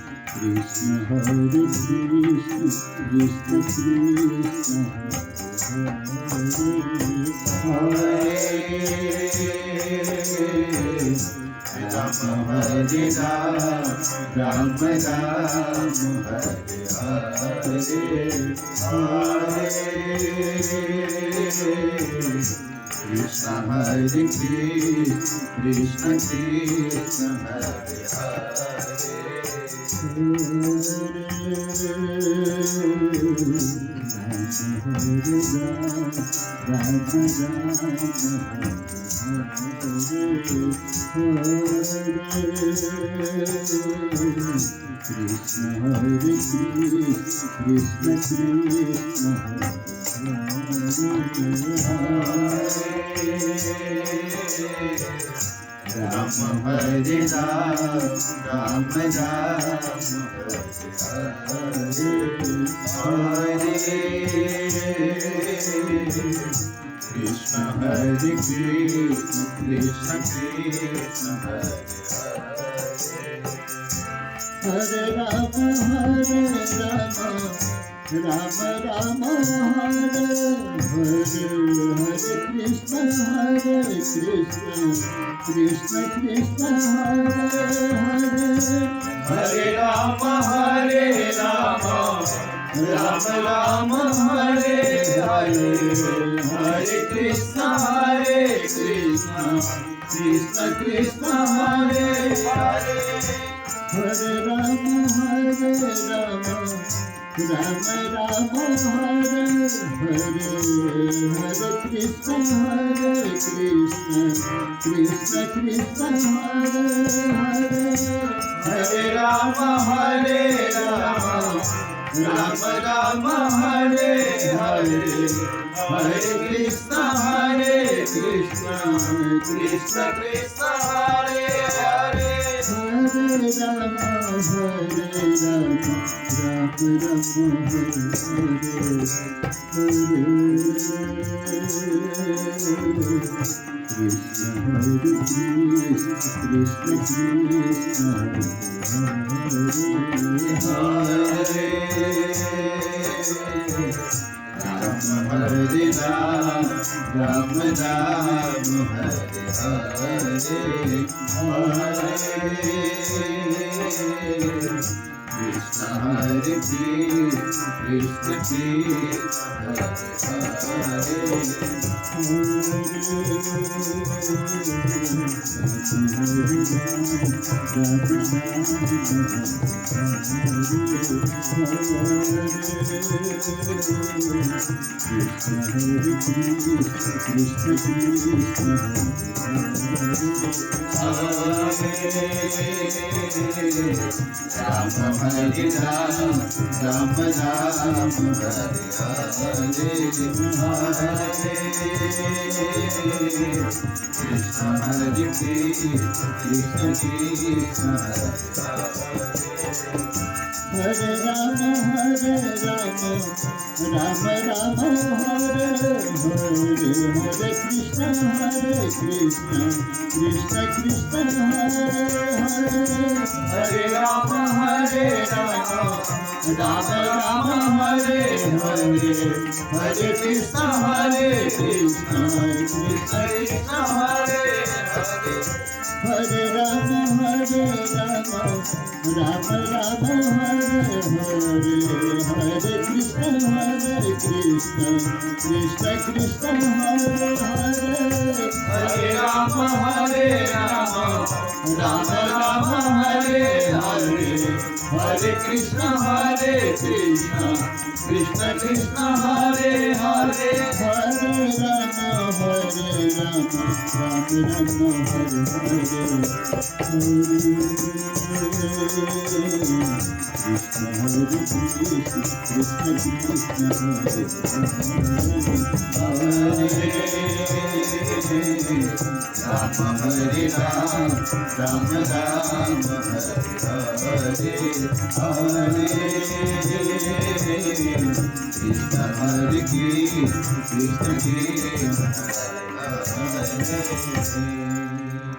Krishna Hare Krishna Krishna Krishna Hare Ram Hare Ram Ram Hare Hare Krishna Hare Krishna Krishna Hare Krishna Hare Krishna Krishna Ram Hare Ram Hare Krishna Hare Krishna Krishna Hare Ram Ram Ram Hare Krishna Krishna Krishna Hare Ram Ram Ram Hare Krishna Krishna Krishna Hare Hare Ram Ram Ram Hare Krishna Krishna Krishna Hare Ram Ram Ram Hare Krishna Krishna Krishna Hare Hare Krishna